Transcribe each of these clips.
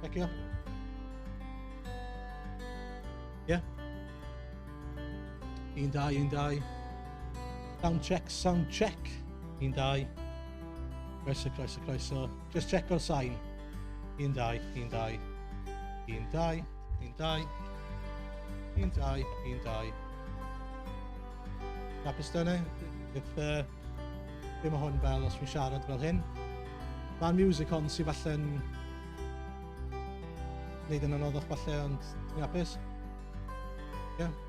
Checio. Ie? 1, 2, 1, 2. Sound check, sound check. 1, 2. Croeso, croeso, croeso. Just check o'r sign. 1, 2, 1, 2. 1, 2, 1, 2. 1, 2, 1, 2. Hapus dyna? Dim o hwn fel os fi'n siarad fel hyn. Mae'r music on sy'n falle'n neud yn anoddach falle, ond ti'n hapus? Ie? Yeah.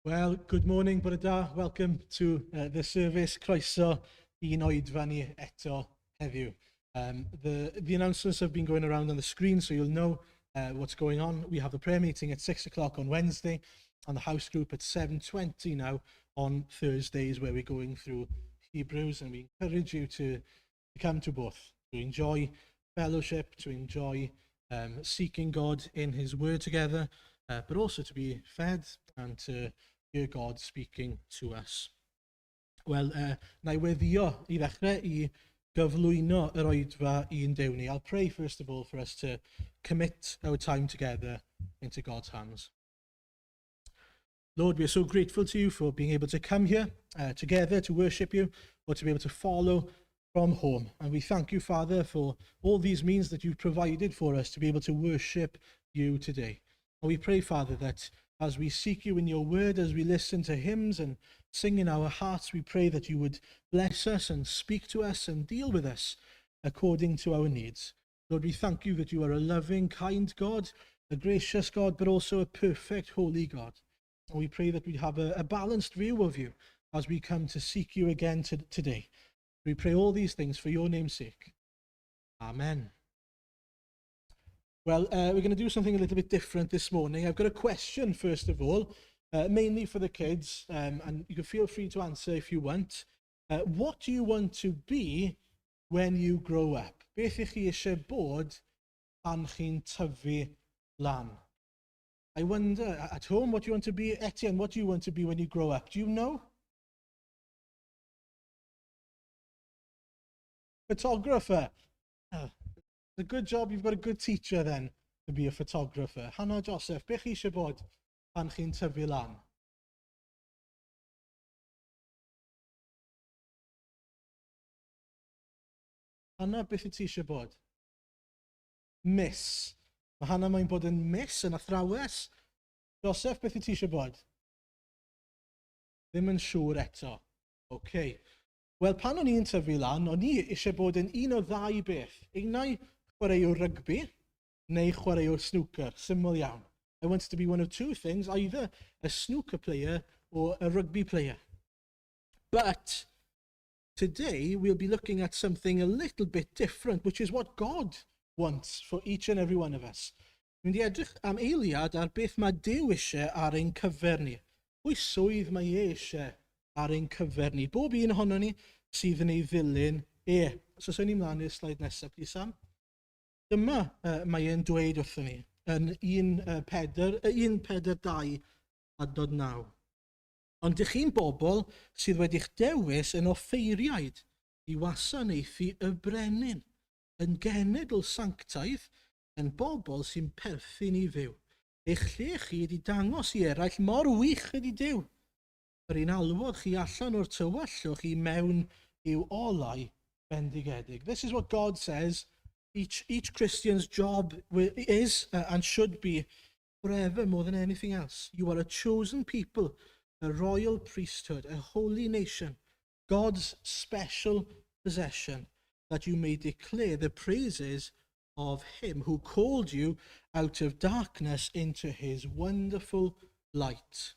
Well, good morning, bore da. Welcome to the service. Croeso i'n Oedfa ni eto heddiw. The announcements have been going around on the screen, so you'll know what's going on. We have a prayer meeting at 6 o'clock on Wednesday, and the house group at 7:20 now on Thursdays, where we're going through Hebrews, and we encourage you to come to both, to enjoy fellowship, to enjoy seeking God in His Word together, but also to be fed and to hear God speaking to us. Wel, na i weddio I dechrau I gyflwyno yr Oedfa i'n Duw ni. I'll pray first of all for us to commit our time together into God's hands. Lord, we are so grateful to you for being able to come here together to worship you, or to be able to follow from home. And we thank you, Father, for all these means that you've provided for us to be able to worship you today. And we pray, Father, that as we seek you in your word, as we listen to hymns and sing in our hearts, we pray that you would bless us and speak to us and deal with us according to our needs. Lord, we thank you that you are a loving, kind God, a gracious God, but also a perfect, holy God. And we pray that we have a balanced view of you as we come to seek you again today. We pray all these things for your name's sake. Amen. Well, we're going to do something a little bit different this morning. I've got a question, first of all, mainly for the kids, and you can feel free to answer if you want. What do you want to be when you grow up? Beth ych chi eisiau bod pan chi'n tyfu lan? I wonder, at home, what do you want to be? Etienne, what do you want to be when you grow up? Do you know? Photographer. Oh, it's a good job. You've got a good teacher then to be a photographer. Hannah Joseph, beth chi eisiau bod pan chi'n tyfu lan? Hannah, beth wyt ti eisiau bod? Miss. Mae Hannah mae'n bod yn miss, yn athrawes. Joseph, beth wyt ti eisiau bod? Ddim yn siŵr eto. OK. Wel, pan o'n i'n tyfu lan, o'n i eisiau bod yn un o ddau beth. Unau chwaraewr rygbi, neu chwaraewr snooker. Syml iawn. I wanted to be one of two things, either a snooker player or a rugby player. But today we'll be looking at something a little bit different, which is what God wants for each and every one of us. Mynd i edrych am eiliad ar beth mae Duw eisiau ar ein cyfer ni. Pwy swydd mae e eisiau ar ein cyfer ni? Bob un ohono ni sydd yn ei ddilyn e. So swn ni mlaen i'r slaid nesaf, please, Sam. Dyma mae e'n dweud wrthyn ni yn 1:42 a dod 9. Ond dych chi'n bobl sydd wedi'ch dewis yn offeiriaid i wasanaethu y brenin, yn genedl sanctaidd, yn bobl sy'n perthyn i Dduw. Eich lle chi wedi dangos i eraill mor wych ydi Duw. Yr un alwodd chi allan o'r tywyllwch i mewn i'w olau bendigedig. This is what God says each Christian's job is and should be forever more than anything else. You are a chosen people, a royal priesthood, a holy nation, God's special possession, that you may declare the praises of him who called you out of darkness into his wonderful light.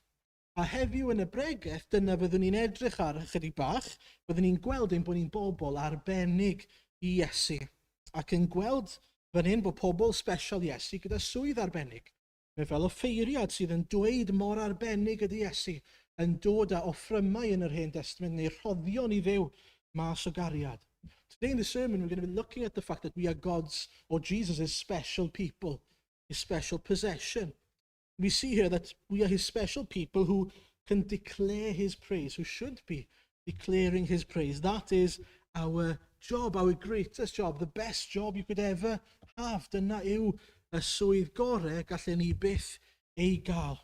A heddiw yn y bregeth, dyna fyddwn ni'n edrych ar ychydig bach, byddwn ni'n gweld ein bod ni'n bobl arbennig i Iesu. Ac yn gweld fan hyn bod pobl special Iesu gyda swydd arbennig. Mae fel offeiriad sydd yn dweud mor arbennig ydy Iesu, yn dod â offrymau yn yr Hen Testament neu rhoddion i Dduw mas o gariad. Today in the sermon we're going to be looking at the fact that we are God's, or Jesus' special people, his special possession. We see here that we are his special people who can declare his praise, who should be declaring his praise. That is our job, our greatest job, the best job you could ever have. Dyna yw y swydd gorau gallen ni byth ei gael.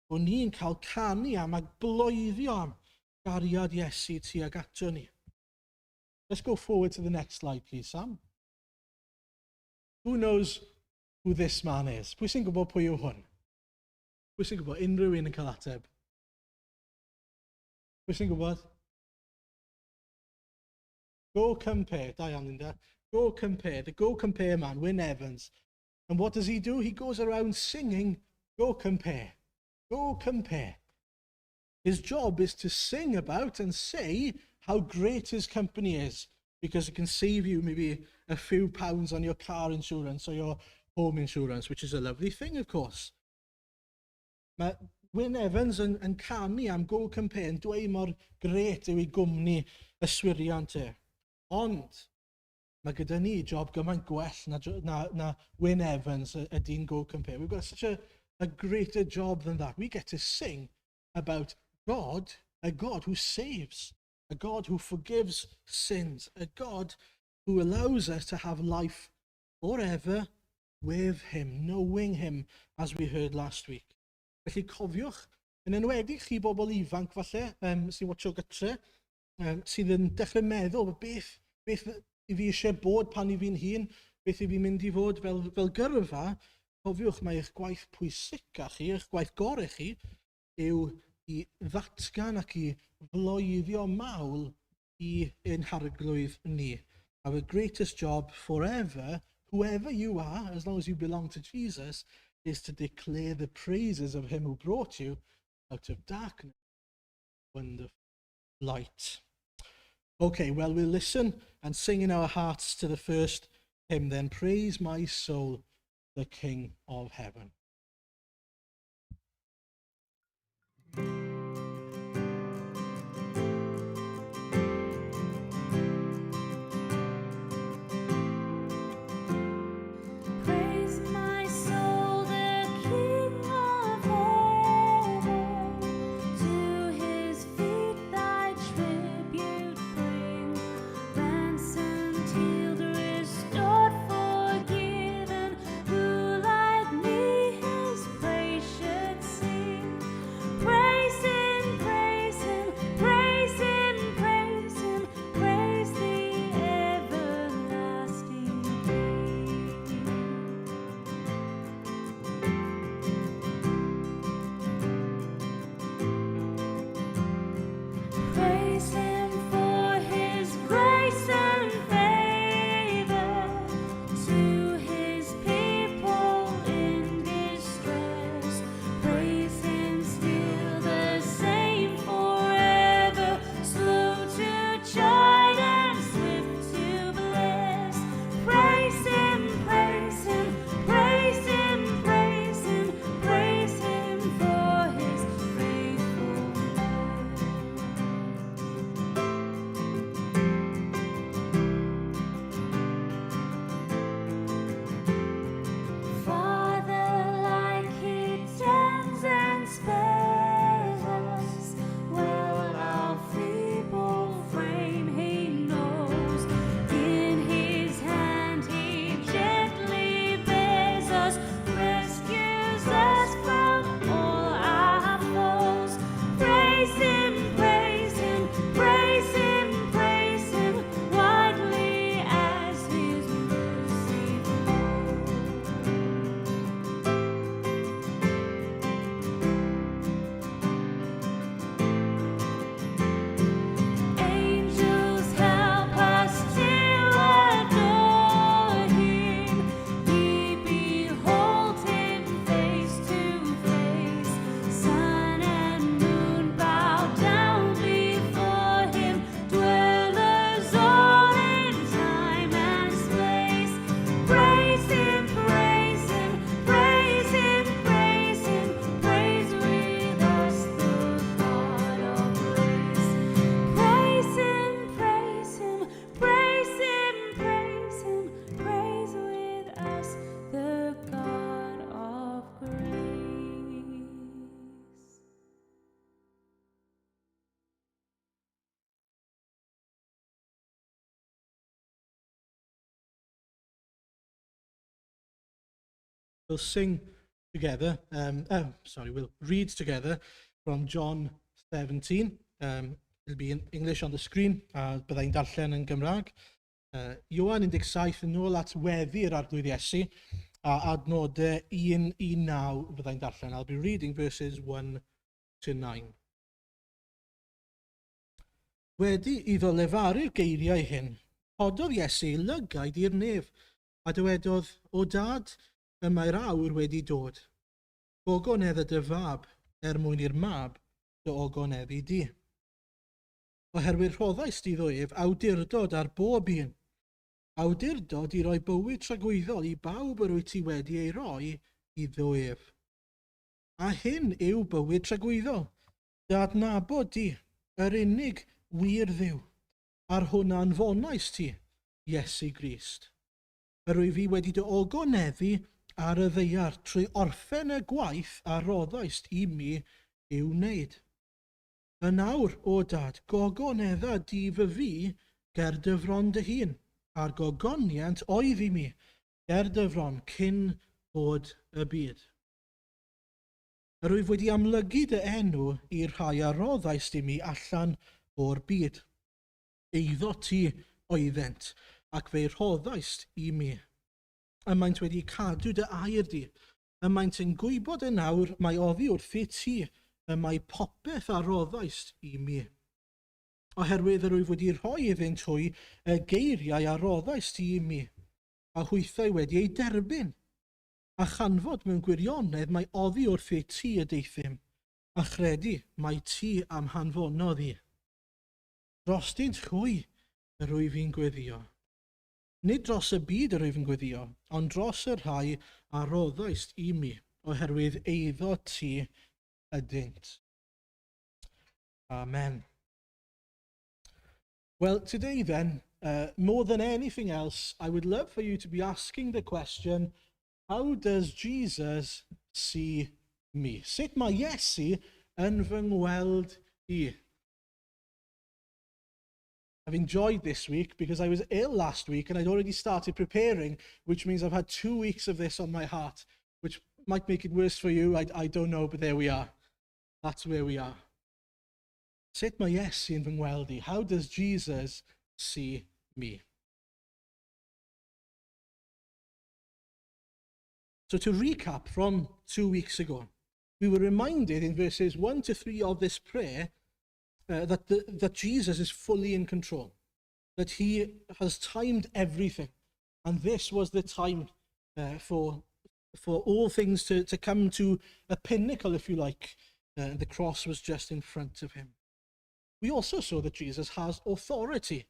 Bod ni'n cael canu am a bloeddio am gariad Iesu tuag ato ni. Let's go forward to the next slide, please, Sam. Who knows who this man is? Pwy sy'n gwybod pwy yw hwn? Pwy sy'n gwybod? Unrhyw un yn cael ateb? Pwy sy'n gwybod? Go compare. Da iawn, Linda. Go compare. The go compare man, Wyn Evans. And what does he do? He goes around singing, go compare. Go compare. His job is to sing about and say how great his company is, because it can save you maybe a few pounds on your car insurance or your home insurance, which is a lovely thing, of course. Mae Wyn Evans yn canu am go compare, yn dweud mor gret yw ei gwmni yswiriant e. Ond mae gyda ni job gymaint gwell na Wyn Evans ydy'n go compare. We've got such a greater job than that. We get to sing about God, a God who saves, a God who forgives sins, a God who allows us to have life forever with him, knowing him, as we heard last week. Felly cofiwch, yn enwedig chi bobl ifanc falle, sy'n watcho gytre, sydd yn dechrau meddwl beth i fi eisiau bod pan i fi'n hun, beth i fi'n mynd i fod fel gyrfa. Cofiwch, mae eich gwaith pwysica chi, eich gwaith gorau chi, yw i ddatgan ac i floeddio mawl i ein harglwydd ni. Our greatest job forever, whoever you are, as long as you belong to Jesus, is to declare the praises of him who brought you out of darkness, wonderful light. Okay, well, we'll listen and sing in our hearts to the first hymn then. Praise my soul, the King of heaven. We'll sing together, we'll read together from John 17. It'll be in English on the screen, byddai'n darllen yn Gymraeg. Ioan 17 yn ôl at weddi'r arglwydd Iesu, a adnodau 1 i 9 byddai'n darllen. I'll be reading verses 1 to 9. Wedi iddo lefaru'r geiriau hyn, cododd Iesu lygaid i'r nef, a dywedodd, o dad, y mae'r awr wedi dod. Gogonedd dy fab, mwyn i'r mab dy ogoneddu di. Oherwydd rhoddais di ddwyf awdurdod ar bob un. Awdurdod i roi bywyd tragwyddol i bawb yr wyt ti wedi ei roi i ddwyf. A hyn yw bywyd tragwyddol, dy adnabod di, yr unig wir ddiw, ar hwnna anfonais ti, Iesu Grist. Yr wyf fi wedi dy ogoneddu ar y ddeiar trwy orffen y gwaith a roddais i mi i'w wneud. Y nawr, o dad, gogonedda di fy fi ger dy fron dy hun, a'r gogoniant oedd i mi, ger dyfron cyn bod y byd. Yr wyf wedi amlygu dy enw i'r rhai a roddaist i mi allan o'r byd. Eiddo ti oeddent, ac fe rhoddaist i mi. Ymaint wedi cadw dy air di, ymaint yn gwybod y nawr mae oddi wrthi ti, y mae popeth a roddaist i mi. Oherwydd yr wyf wedi rhoi iddynt hwy y geiriau a roddaist i mi, a hwythau wedi ei derbyn. A chanfod mewn gwirionedd mae oddi wrthi ti y deithim, a chredu mae ti am hanfonodd i. Drostynt hwy yr wyf fi'n gweddio. Nid dros y byd yr wyf yn gweddio, ond dros y rhai a roddaist i mi, oherwydd eiddo ti ydynt. Amen. Well, today then, more than anything else, I would love for you to be asking the question, how does Jesus see me? Sut mae Iesu yn fy ngweld i? I've enjoyed this week because I was ill last week and I'd already started preparing, which means I've had 2 weeks of this on my heart, which might make it worse for you. I don't know, but there we are. That's where we are. Sut mae Iesu yn fy ngweld i? How does Jesus see me? So to recap from 2 weeks ago, we were reminded in verses 1 to 3 of this prayer that Jesus is fully in control, that he has timed everything. And this was the time for all things to come to a pinnacle, if you like. The cross was just in front of him. We also saw that Jesus has authority,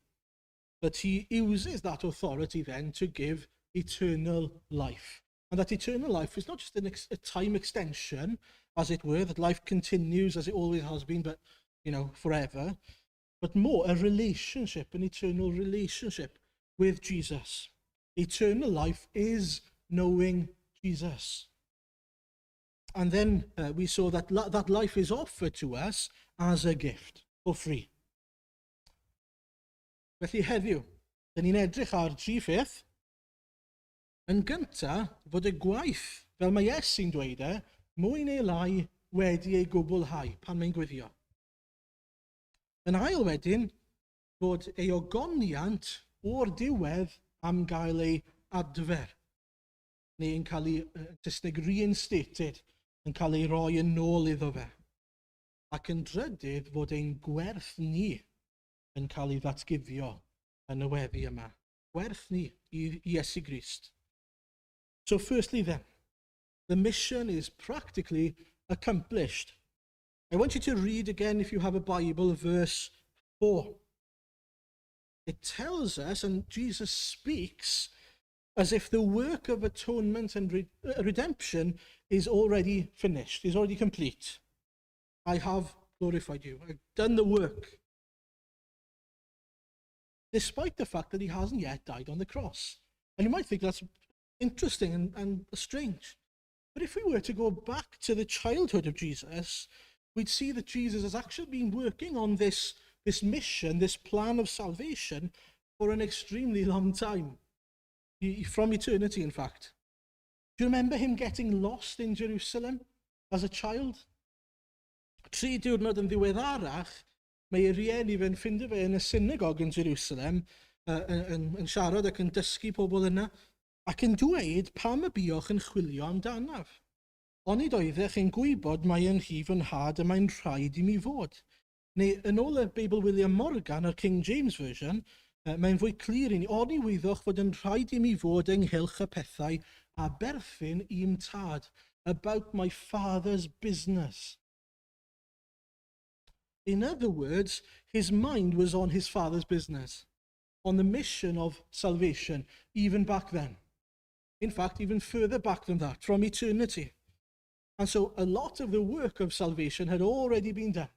that he uses that authority then to give eternal life. And that eternal life is not just a time extension, as it were, that life continues as it always has been, but, forever, but more a relationship, an eternal relationship with Jesus. Eternal life is knowing Jesus. And then we saw that that life is offered to us as a gift, for free. Felly heddiw, dyn ni'n edrych ar 3 pheth. Yn gyntaf, fod y gwaith, fel mae Iesu'n dweud mwy neu lai wedi ei gwblhau pan mae'n gweddio. Yn ail wedyn, fod ei ogoniant o'r diwedd am gael ei adfer, neu'n cael ei Saesneg reinstated, yn cael ei roi yn ôl iddo fe. Ac yn drydydd fod ein gwerth ni yn cael ei ddatguddio yn y weddi yma. Gwerth ni i Iesu Grist. So firstly then, the mission is practically accomplished. I want you to read again, if you have a Bible, verse 4. It tells us, and Jesus speaks, as if the work of atonement and redemption is already finished, is already complete. I have glorified you. I've done the work. Despite the fact that he hasn't yet died on the cross. And you might think that's interesting and strange. But if we were to go back to the childhood of Jesus, we'd see that Jesus has actually been working on this mission, this plan of salvation, for an extremely long time. From eternity, in fact. Do you remember him getting lost in Jerusalem as a child? 3 diwrnod yn ddiweddarach, mae ei rieni fe'n ffindio fe yn y synagog yn Jerusalem, yn siarad ac yn dysgu pobl yna, ac yn dweud pam y buwch yn chwilio amdanaf. Onid oeddech yn gwybod mae yn rhif yn had y mae'n rhaid i mi fod. Neu yn ôl y Beibl William Morgan, yr King James Version, mae'n fwy clir i ni, oni wyddwch fod yn rhaid i mi fod ynghylch y pethau a berthyn i'm tad, about my father's business. In other words, his mind was on his father's business, on the mission of salvation, even back then. In fact, even further back than that, from eternity. And so a lot of the work of salvation had already been done.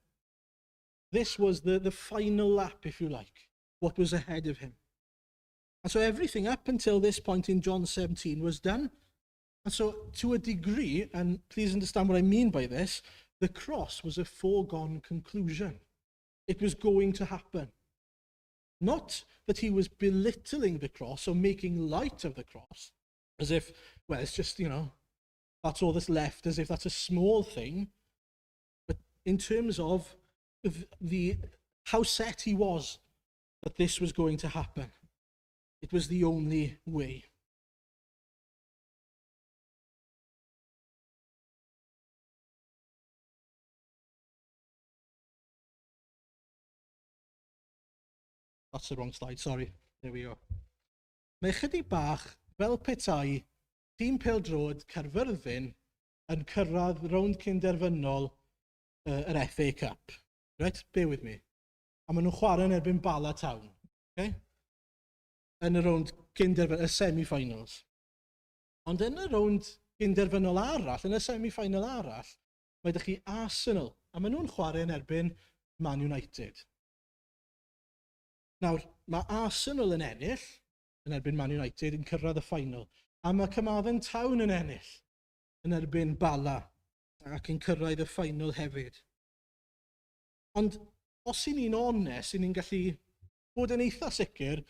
This was the final lap, if you like, what was ahead of him. And so everything up until this point in John 17 was done. And so to a degree, and please understand what I mean by this, the cross was a foregone conclusion. It was going to happen. Not that he was belittling the cross or making light of the cross, as if, well, it's just, that's all that's left, as if that's a small thing. But in terms of how set he was that this was going to happen, it was the only way. That's the wrong slide, sorry. There we go. Mae chydig bach fel petai tîm pêl-droed Caerfyrddin yn cyrraedd rownd cynderfynol yr FA Cup. Right? Bear with me. A maen nhw'n chwarae yn erbyn Bala Town. Okay? Yn y rownd cynderfynol, y semi-finals. Ond yn y rownd cynderfynol arall, yn y semi-final arall, mae ydych chi Arsenal. A maen nhw'n chwarae yn erbyn Man United. Nawr, mae Arsenal yn ennill, yn erbyn Man United, yn cyrraedd y final. A mae Carmarthen Town yn ennill, yn erbyn Bala, ac yn cyrraedd y final hefyd. Ond, os i ni'n onest, ni'n gallu bod yn eitha sicr,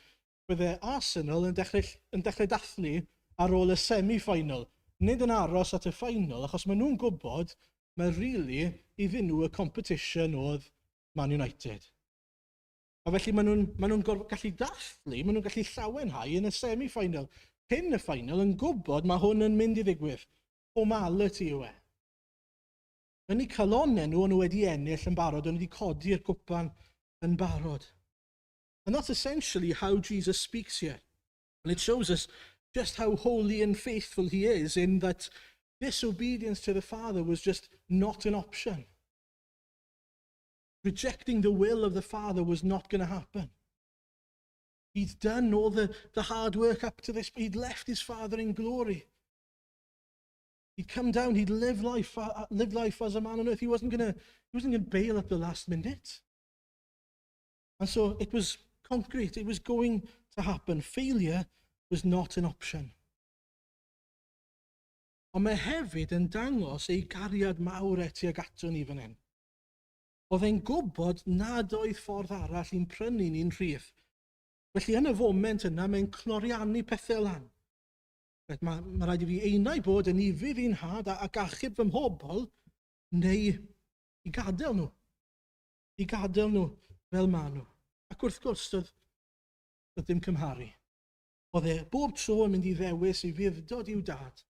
bydde Arsenal yn dechrau dathlu ar ôl y semi-final. Nid yn aros at y final, achos maen nhw'n gwybod mae really iddyn nhw y competition oedd Man United. A felly maen nhw'n gallu dathlu, maen nhw'n gallu llawenhau yn y semi-final. Cyn y final yn gwybod mae hwn yn mynd i ddigwydd. Formality yw e. Yn eu calonau nhw, nhw wedi ennill yn barod, nhw wedi codi'r cwpan yn barod. And that's essentially how Jesus speaks here. And it shows us just how holy and faithful he is, in that disobedience to the Father was just not an option. Rejecting the will of the Father was not going to happen. He'd done all the hard work up to this. He'd left his Father in glory. He'd come down. He'd live life as a man on earth. He wasn't going to bail at the last minute. And so it was concrete. It was going to happen. Failure was not an option. Ond mae hefyd yn dangos ei gariad mawr tuag ato ni fan hyn. Oedd e'n gwybod nad oedd ffordd arall i'n prynu ni'n rhydd. Felly yn y foment yna, mae'n cloriannu pethau lan. Mae rhaid i fi einau bod yn ifydd i'n had a achub fy mhobol, neu i gadael nhw. I gadael nhw fel maen nhw. Ac wrth gwrs, doedd dim cymharu. Oedd e bob tro yn mynd i ddewis i fuddod i'w dad,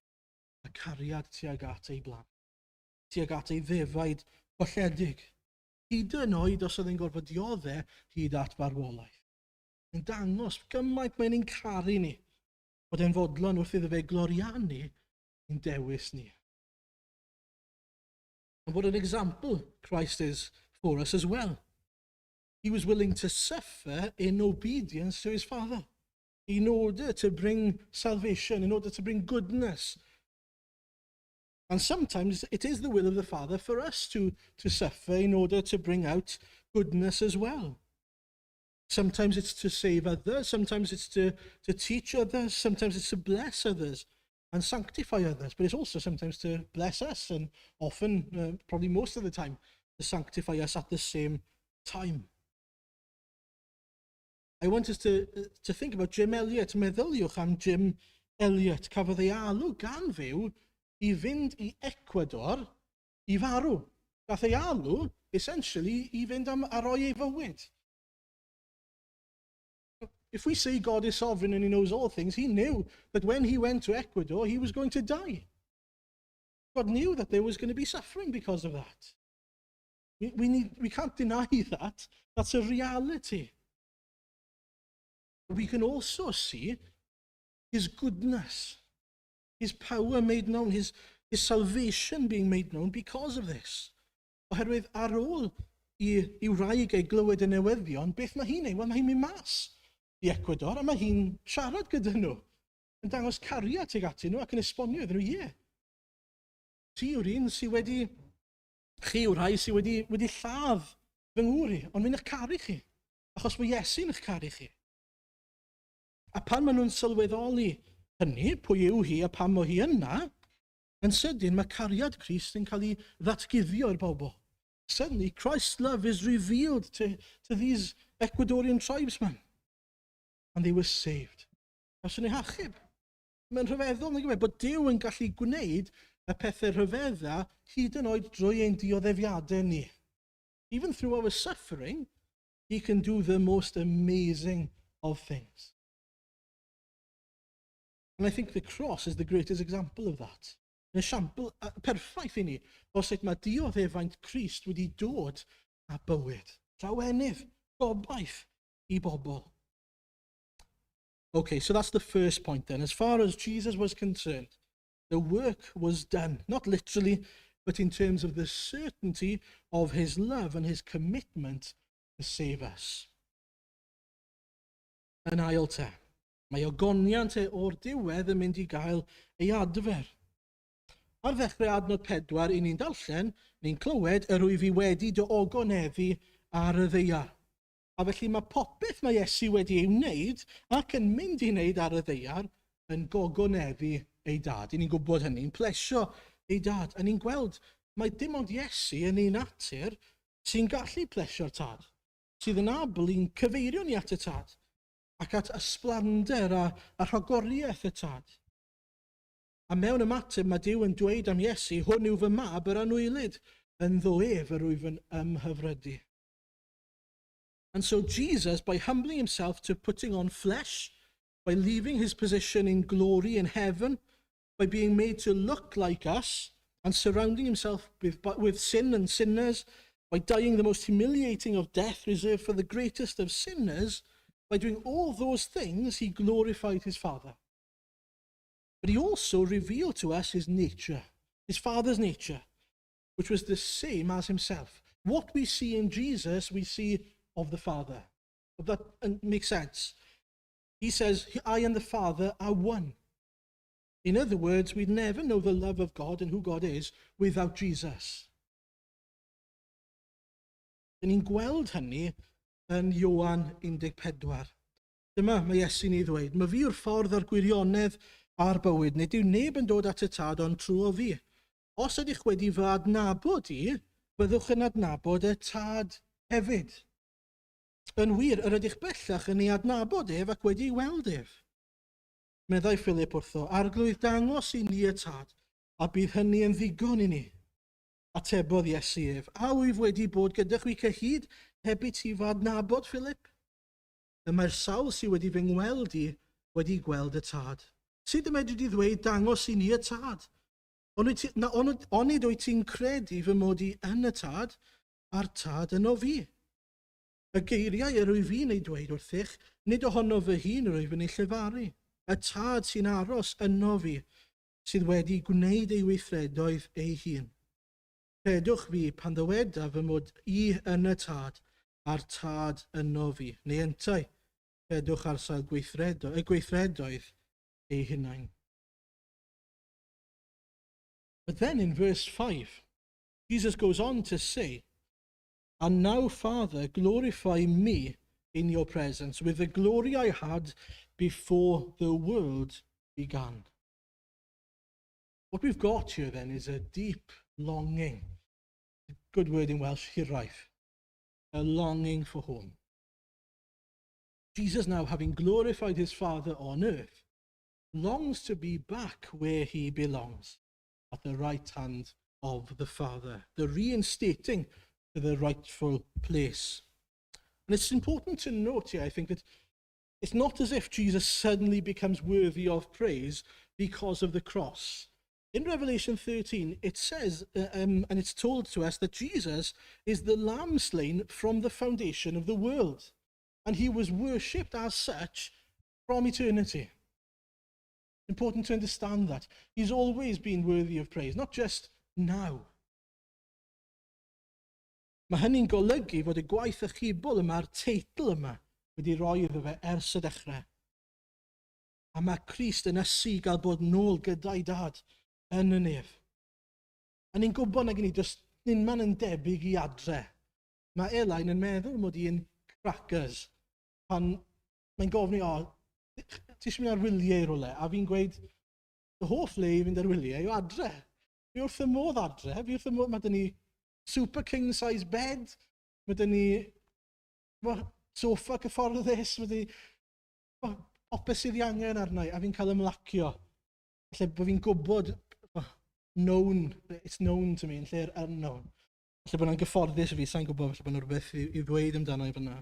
a cariad tuag at ei blant. Tuag at ei ddefaid golledig. Hyd yn oed os oedd e'n gorfod dioddau hyd at farwolaeth. Yn dangos gymaint mae'n ein caru ni, bod e'n fodlon wrth iddo fe gloriannu ein dewis ni. And what an example Christ is for us as well. He was willing to suffer in obedience to his Father, in order to bring salvation, in order to bring goodness. And sometimes it is the will of the Father for us to suffer in order to bring out goodness as well. Sometimes it's to save others, sometimes it's to teach others, sometimes it's to bless others and sanctify others, but it's also sometimes to bless us, and often, probably most of the time, to sanctify us at the same time. I want us to think about Jim Elliot. Meddyliwch am Jim Elliot. Cafodd ei alw gan Dduw i fynd i Ecuador i farw. Gath ei alw, essentially, i fynd a roi ei fywyd. If we say God is sovereign and he knows all things, he knew that when he went to Ecuador, he was going to die. God knew that there was going to be suffering because of that. We can't deny that. That's a reality. We can also see his goodness, his power made known, his salvation being made known because of this. Oherwydd ar ôl i wraig ei glywed y newyddion, beth mae hi'n ei? Wel, mae hi'n mynd mas i Ecuador, a mae hi'n siarad gyda nhw, yn dangos cariad tuag atyn nhw ac yn esbonio iddyn nhw, ti yw'r un sydd wedi, chi yw'r rhai sydd wedi lladd fy ngŵr i, ond mi'n eich caru chi, achos mae Iesu'n eich caru chi. A pan maen nhw'n sylweddoli hynny, pwy yw hi a pam o hi yna, yn sydyn mae cariad Crist yn cael ei ddatguddio i'r bobl. Suddenly, Christ's love is revealed to these Ecuadorian tribesmen. And they were saved. Os yn ei hachub, mae'n rhyfeddol, nag yw e, bod Duw yn gallu gwneud y pethau rhyfeddau hyd yn oed drwy ein dioddefiadau ni. Even through our suffering, he can do the most amazing of things. And I think the cross is the greatest example of that. Yn esiampl perffaith i ni o sut mae dioddefaint Crist wedi dod a bywyd. Drawenydd, gobaith i bobl. Okay, so that's the first point then. As far as Jesus was concerned, the work was done. Not literally, but in terms of the certainty of his love and his commitment to save us. Yn ail te, mae ogoniant o'r diwedd yn mynd I gael ei adfer. Ar ddechrau adnod 4, I ni'n darllen, ni'n clywed yr wyf I wedi dy ogoneddu ar y ddeiar. A felly mae popeth mae Iesu wedi ei wneud ac yn mynd I wneud ar y ddeiar yn gogoneddu ei dad. I ni'n gwybod hynny'n plesio ei dad. A ni'n gweld mae dim ond Iesu yn ei natur sy'n gallu plesio'r tad, sydd yn abl i'n cyfeirio ni at y tad ac at ysblander a rhagoriaeth y tad. A mewn ymateb mae Duw yn dweud am Iesu, hwn yw fy mab yr anwylid, yn ddo ef yr wyf yn ymhyfrydu. And so Jesus, by humbling himself to putting on flesh, by leaving his position in glory in heaven, by being made to look like us, and surrounding himself with sin and sinners, by dying the most humiliating of death reserved for the greatest of sinners, by doing all those things, he glorified his Father. But he also revealed to us his nature, his Father's nature, which was the same as himself. What we see in Jesus, we see of the Father. If that makes sense. He says, I and the Father are one. In other words, we'd never know the love of God and who God is without Jesus. Dyn ni'n gweld hynny yn Ioan 14. Dyma mae Iesu'n ei ddweud, mae fi yw'r ffordd a'r gwirionedd a'r bywyd, nid yw neb yn dod at y tad ond trwy o fi. Os ydych wedi fy adnabod I, byddwch yn adnabod y tad hefyd. Yn wir, yr ydych bellach yn ei adnabod ef ac wedi weld ef. Meddai Philip wrtho, arglwydd dangos I ni y tad, a bydd hynny yn ddigon I ni. Atebodd Iesu ef, a wyf wedi bod gyda'ch fi cyhyd, heb I ti fy adnabod, Philip? Mae'r sawl sydd wedi fy ngweld I wedi gweld y tad. Sut y medru di ddweud dangos I ni y tad? Onid wyt ti'n credu fy mod I yn y tad, a'r tad yno fi? Y geiriau yr wyf fi'n ei dweud wrthych, nid ohono fy hun yr wyf yn ei llefaru. Y tad sy'n aros yno fi, sydd wedi gwneud ei weithredoedd ei hun. Credwch fi pan ddyweda fy mod I yn y tad, a'r tad yno fi. Neu yntau, credwch ar sail gweithredoedd ei hunain. But then in verse 5, Jesus goes on to say, and now, Father, glorify me in your presence with the glory I had before the world began. What we've got here then is a deep longing. Good word in Welsh, hiraeth. A longing for home. Jesus, now having glorified his Father on earth, longs to be back where he belongs, at the right hand of the Father, the reinstating to the rightful place. And it's important to note here, I think, that it's not as if Jesus suddenly becomes worthy of praise because of the cross. In Revelation 13, it says, and it's told to us, that Jesus is the lamb slain from the foundation of the world. And he was worshipped as such from eternity. Important to understand that. He's always been worthy of praise, not just now. Mae hynny'n golygu fod y gwaith achubol yma'r teitl yma wedi rhoi iddo fe ers y dechrau. A mae Crist yn ysu gael bod nôl gyda'i dad yn y nef. A ni'n gwybod nag ni just nyn man yn debyg I adre. Mae Elain yn meddwl mod i'n crackers pan mae'n gofyn I, ti eisiau mynd ar wyliau rhywle? A fi'n gweud, y hoff le I fynd ar wyliau yw adre. Fi wrth y modd adre, fi wrth y modd, mae dyn ni super king-size bed. Mae dyn ni soffa cyfforddus. Mae dyn ni popeth sydd i angen arna i, a fi'n cael ymlacio. Lle bod fi'n gwybod, it's known to me, yn lle'r unknown. Lle bod yna'n gyfforddus i fi, sa'n gwybod, lle bod yna rhywbeth i ddweud amdano i fyna.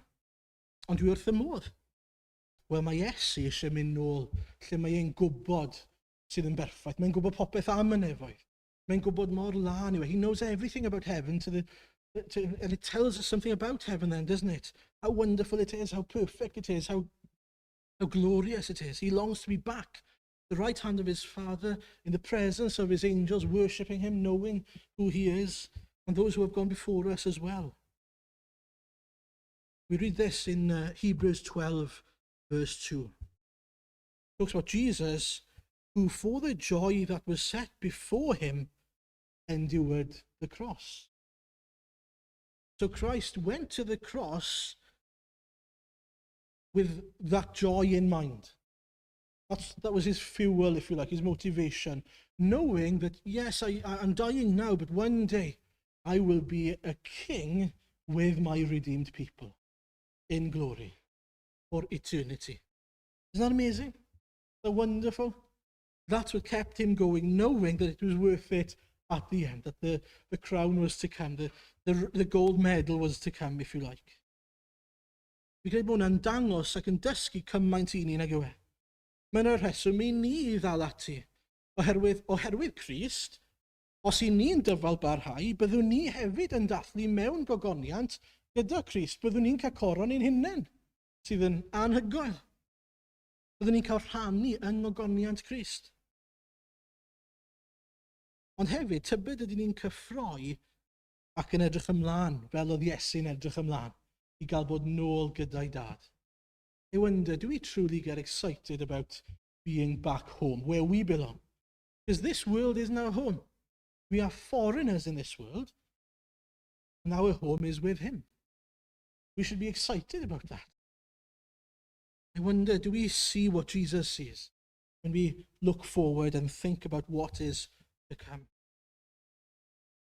Ond dwi wrth y modd. Wel, mae Iesu eisiau mynd nôl lle mae e'n gwybod sydd yn berffaith. Mae'n gwybod popeth am y nefoedd. Mae'n gwybod mor lan yw e. He knows everything about heaven, and it tells us something about heaven then, doesn't it? How wonderful it is, how perfect it is, how glorious it is. He longs to be back, the right hand of his Father, in the presence of his angels, worshipping him, knowing who he is, and those who have gone before us as well. We read this in Hebrews 12, verse 2. It talks about Jesus, who for the joy that was set before him endured the cross. So Christ went to the cross with that joy in mind. That was his fuel, if you like, his motivation. Knowing that, yes, I'm dying now, but one day I will be a king with my redeemed people in glory for eternity. Isn't that amazing? Isn't that wonderful? That's what kept him going, knowing that it was worth it at the end, that the crown was to come, the gold medal was to come, if you like. Fi credu bod hwnna'n dangos ac yn dysgu cymaint i ni nag yw e. Mae'n y rheswm i ni ddal ati, oherwydd Crist, os i ni'n dyfal barhau, byddwn ni hefyd yn dathlu mewn gogoniant gyda Crist, byddwn ni'n cael coron ein hunain, sydd yn anhygoel. Byddwn ni'n cael rhannu yng ngogoniant Crist. Ond hefyd, tybed ydyn ni'n cyffroi ac yn edrych ymlaen, fel oedd Iesu'n edrych ymlaen, i gael bod nôl gyda'i dad. I wonder, do we truly get excited about being back home, where we belong? Because this world isn't our home. We are foreigners in this world, and our home is with him. We should be excited about that. I wonder, do we see what Jesus sees when we look forward and think about what is to come?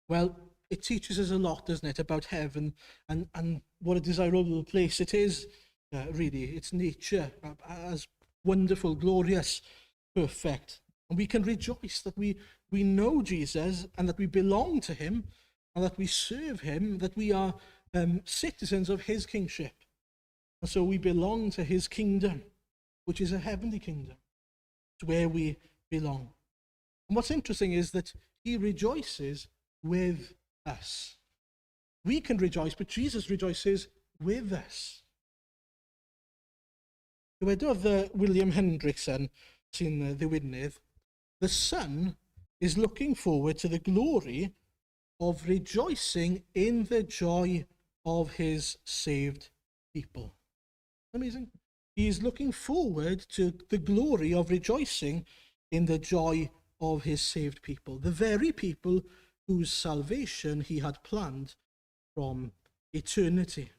Well, it teaches us a lot, doesn't it, about heaven and what a desirable place it is, really. Its nature, as wonderful, glorious, perfect. And we can rejoice that we know Jesus and that we belong to him and that we serve him, that we are citizens of his kingship. And so we belong to his kingdom, which is a heavenly kingdom. It's where we belong. And what's interesting is that he rejoices with us. We can rejoice, but Jesus rejoices with us. Dywedodd William Hendrickson, sy'n ddiwynydd, the Son is looking forward to the glory of rejoicing in the joy of his saved people. Amazing. He is looking forward to the glory of rejoicing in the joy of his saved people, the very people whose salvation he had planned from eternity.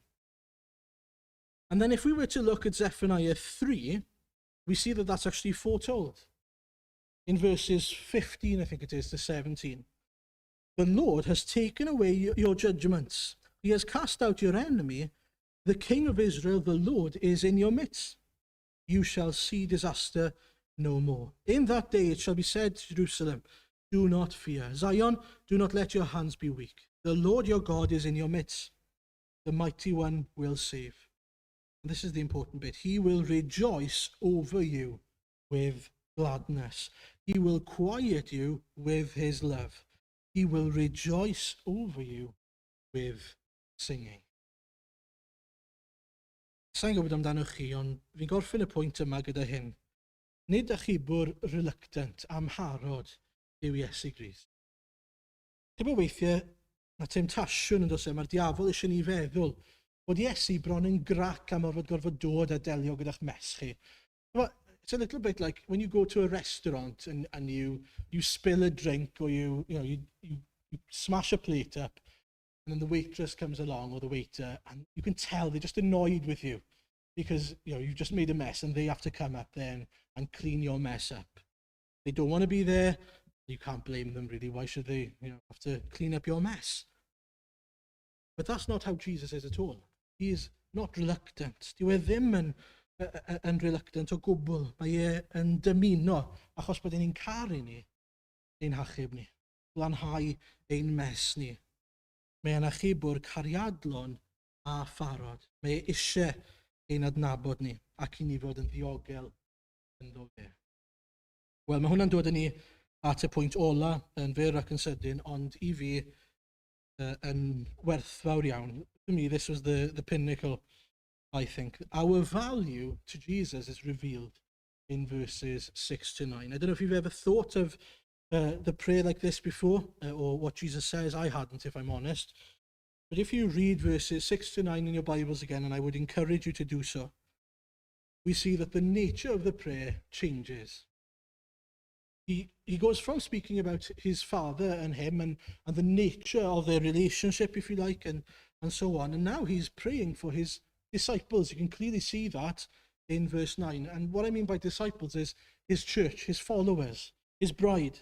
And then if we were to look at Zephaniah 3, we see that that's actually foretold. In verses 15, I think it is, to 17. The Lord has taken away your judgments. He has cast out your enemy. The King of Israel, the Lord, is in your midst. You shall see disaster no more. In that day it shall be said to Jerusalem, do not fear. Zion, do not let your hands be weak. The Lord your God is in your midst. The mighty one will save. And this is the important bit. He will rejoice over you with gladness. He will quiet you with his love. He will rejoice over you with singing. Sa'n gwybod amdano chi, ond fi'n gorffen y pwynt yma gyda hyn. Nid ych chi bwr reluctant, amharod yw Iesu Grist. Chyba weithiau, mae temptasiwn yn dos e, mae'r diafol eisiau ni feddwl bod Iesu bron yn grac am orfod gorfod dod a delio gyda'ch mes chi. It's a little bit like when you go to a restaurant and you spill a drink or you smash a plate up, and then the waitress comes along or the waiter, and you can tell they're just annoyed with you because you've just made a mess and they have to come up then and clean your mess up. They don't want to be there. You can't blame them really. Why should they have to clean up your mess? But that's not how Jesus is at all. He is not reluctant. Dyw e ddim yn reluctant o gwbl. Mae e yn dymuno, achos bod e'n caru ni, ein hachub ni, glanhau ein mes ni. Mae e'n achubwr cariadlon a pharod. Mae e eisiau ein adnabod ni ac i ni fod yn ddiogel ynddo fe. Wel, mae hwnna'n dod â ni at y pwynt ola yn fyr ac yn sydyn, ond i fi yn werthfawr iawn. For me, this was the pinnacle, I think. Our value to Jesus is revealed in verses 6 to 9. I don't know if you've ever thought of the prayer like this before, or what Jesus says. I hadn't, if I'm honest. But if you read verses 6 to 9 in your Bibles again, and I would encourage you to do so, we see that the nature of the prayer changes. He goes from speaking about his father and him and the nature of their relationship, if you like, and so on. And now he's praying for his disciples. You can clearly see that in verse 9. And what I mean by disciples is his church, his followers, his bride.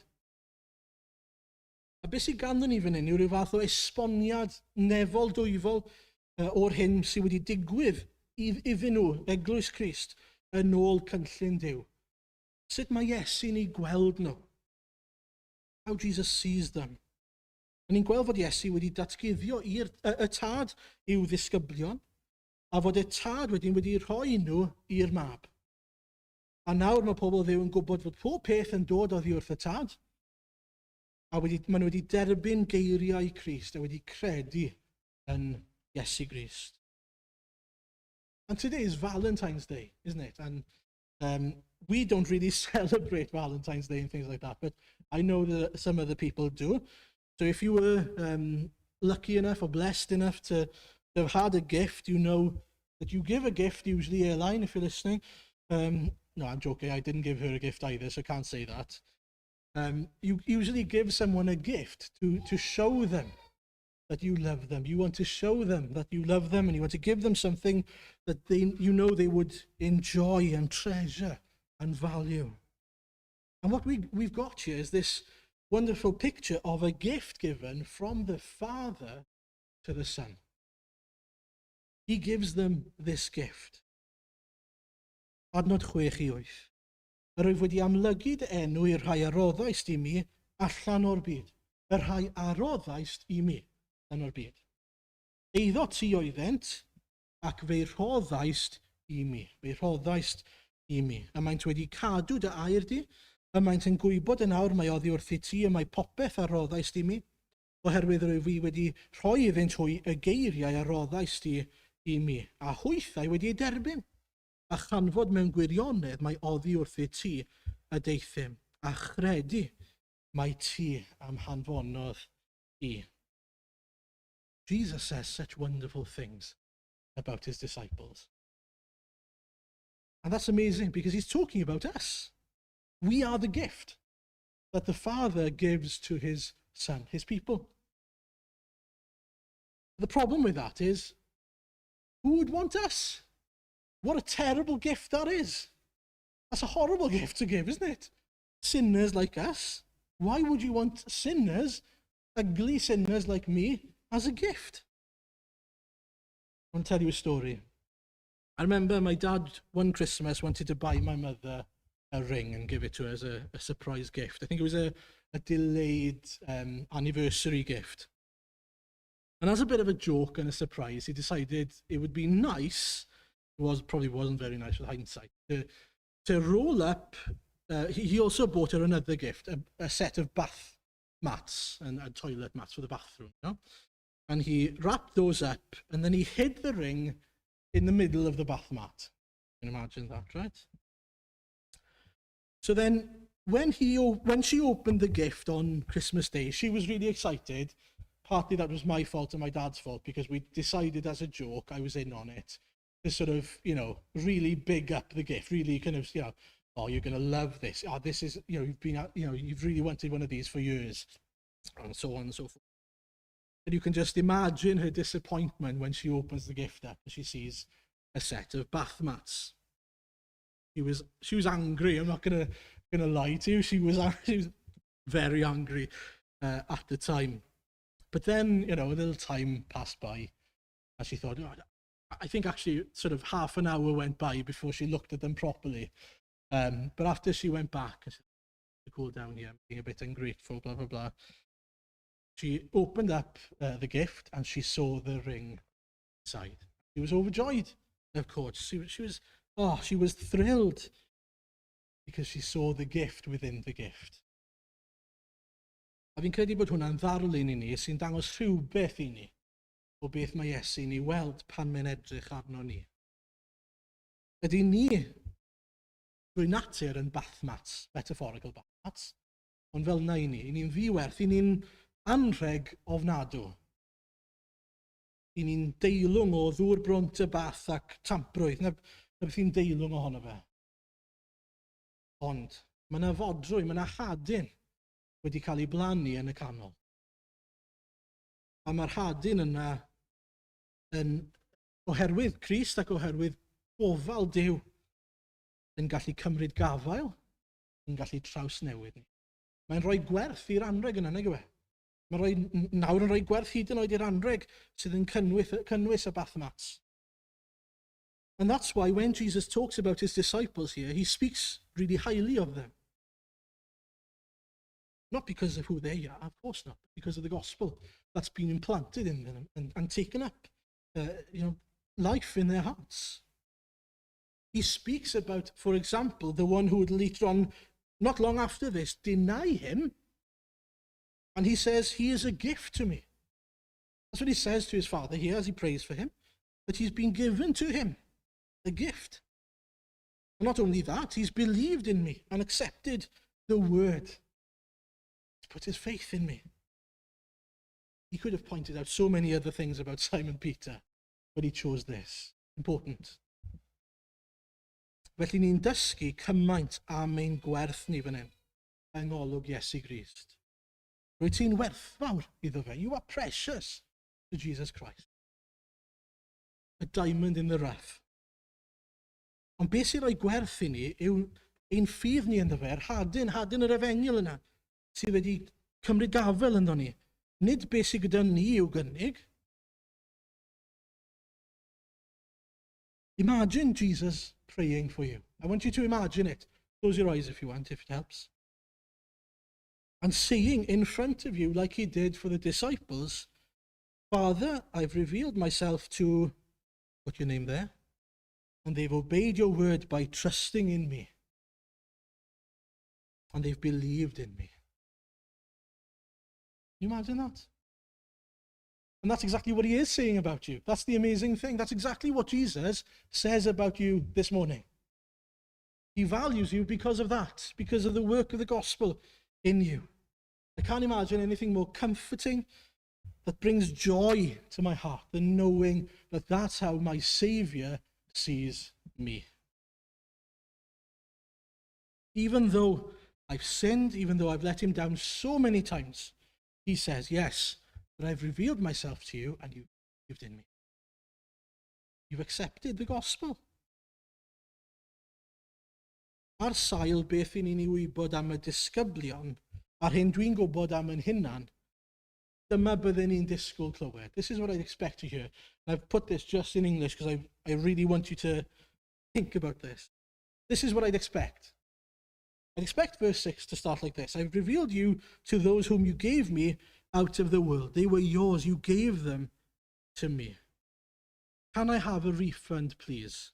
A beth sydd ganddyn ni fan hyn yw rhyw fath o esboniad nefol dwyfol o'r hyn sydd wedi digwydd iddyn nhw, Eglwys Crist, yn ôl cynllun Duw. Sut mae Iesu'n ei gweld nhw? How Jesus sees them. A ni'n gweld fod Iesu wedi datguddio y tad i'w ddisgyblion, a fod y tad wedyn wedi rhoi nhw i'r mab. A nawr mae pobl Dduw yn gwybod fod pob peth yn dod oddi wrth y tad, a maen nhw wedi derbyn geiriau Crist a wedi credu yn Iesu Grist. And today is Valentine's Day, isn't it? And we don't really celebrate Valentine's Day and things like that, but I know that some other people do. So if you were lucky enough or blessed enough to have had a gift, you know that you give a gift, usually Airline, if you're listening. No, I'm joking. I didn't give her a gift either, so I can't say that. You usually give someone a gift to show them that you love them. You want to show them that you love them, and you want to give them something that you know they would enjoy and treasure and value. And what we've got here is this wonderful picture of a gift given from the Father to the Son. He gives them this gift. Adnod 6 i 8. Yr wyf wedi amlygu dy enw i'r rhai aroddaist i mi allan o'r byd. Yr rhai aroddaist i mi yn o'r byd. Eiddo ti oeddent ac fe'i rhoddaist i mi. Fe'i rhoddaist i mi. A maent wedi cadw dy air di, a maent yn gwybod yn awr mae oddi wrth i ti a mae popeth a roddaist i mi, oherwydd rwy fi wedi rhoi iddynt hwy y geiriau a roddaist i mi, a hwythau wedi ei derbyn, a chanfod mewn gwirionedd mae oddi wrth i ti y deithim, a chredu mae ti am hanfonodd i. Jesus says such wonderful things about his disciples. And that's amazing because he's talking about us. We are the gift that the Father gives to his Son, his people. The problem with that is, who would want us? What a terrible gift that is. That's a horrible gift to give, isn't it? Sinners like us. Why would you want sinners, ugly sinners like me, as a gift? I want to tell you a story. I remember my dad, one Christmas, wanted to buy my mother a ring and give it to her as a surprise gift. I think it was a delayed anniversary gift. And as a bit of a joke and a surprise, he decided it would be nice, probably wasn't very nice with hindsight, to roll up. He also bought her another gift, a set of bath mats and toilet mats for the bathroom. You know? And he wrapped those up, and then he hid the ring in the middle of the bath mat. You can imagine that, right? So then, when she opened the gift on Christmas Day, she was really excited. Partly that was my fault and my dad's fault, because we decided as a joke, I was in on it, to sort of, really big up the gift, really kind of, oh, you're going to love this. Oh, this is, you've really wanted one of these for years, and so on and so forth. And you can just imagine her disappointment when she opens the gift up and she sees a set of bath mats. She was angry. I'm not gonna lie to you. She was very angry at the time. But then, a little time passed by, and she thought, I think actually sort of half an hour went by before she looked at them properly. But after she went back, and she said, cool down here, I'm being a bit ungrateful, blah, blah, blah. She opened up the gift, and she saw the ring inside. She was overjoyed, of course. She was thrilled because she saw the gift within the gift. A fi'n credu bod hwnna'n ddarlun i ni sy'n dangos rhywbeth i ni o beth mae Iesu'n ei weld pan mae'n edrych arno ni. Ydy ni drwy natur yn bathmats, metaphorical bathmats, ond fel na i ni'n ddiwerth, i ni'n anrheg ofnadw. I ni'n deilwng o ddŵr brwnt y bath ac tamprwydd, na beth i'n deilwng ohono fe. Ond mae yna fodrwy, mae yna hadyn wedi cael ei blannu yn y canol. A mae'r hadyn yna oherwydd Crist ac oherwydd gofal Duw yn gallu cymryd gafael, yn gallu trawsnewid ni. Mae'n rhoi gwerth i'r anreg yna, nag yw e? Mae'n nawr yn rhoi gwerth hyd yn oed i'r anreg sydd yn cynnwys y bathmats. And that's why when Jesus talks about his disciples here, he speaks really highly of them. Not because of who they are, of course not, but because of the gospel that's been implanted in them and taken up, life in their hearts. He speaks about, for example, the one who would later on, not long after this, deny him. And he says, he is a gift to me. That's what he says to his Father here as he prays for him, that he's been given to him, a gift. And not only that, he's believed in me and accepted the word. He's put his faith in me. He could have pointed out so many other things about Simon Peter, but he chose this. Important. Felly ni'n dysgu cymaint am ein gwerth ni fan hyn, yng ngolwg Iesu Grist. Rwyt ti'n werthfawr iddo fe. You are precious to Jesus Christ. A diamond in the rough. Ond beth sy'n rhoi gwerth i ni yw ein ffydd ni ynddo fe, hadyn yr efengyl yna, sydd wedi cymryd gafel ynddo ni. Nid beth sydd gyda ni yw gynnig. Imagine Jesus praying for you. I want you to imagine it. Close your eyes if you want, if it helps. And saying in front of you, like he did for the disciples, Father, I've revealed myself to, put your name there, and they've obeyed your word by trusting in me. And they've believed in me. Can you imagine that? And that's exactly what he is saying about you. That's the amazing thing. That's exactly what Jesus says about you this morning. He values you because of that, because of the work of the gospel in you. I can't imagine anything more comforting that brings joy to my heart than knowing that that's how my Saviour sees me. Even though I've sinned, even though I've let him down so many times, he says, yes, but I've revealed myself to you and you've believed in me. You've accepted the gospel. Ar sail beth i ni'n ei wybod am y disgyblion, a'r hyn dwi'n gwybod am yn hunan, dyma bydden ni'n disgwyl clywed. This is what I'd expect to hear. And I've put this just in English because I really want you to think about this. This is what I'd expect. I'd expect verse 6 to start like this. I've revealed you to those whom you gave me out of the world. They were yours. You gave them to me. Can I have a refund, please?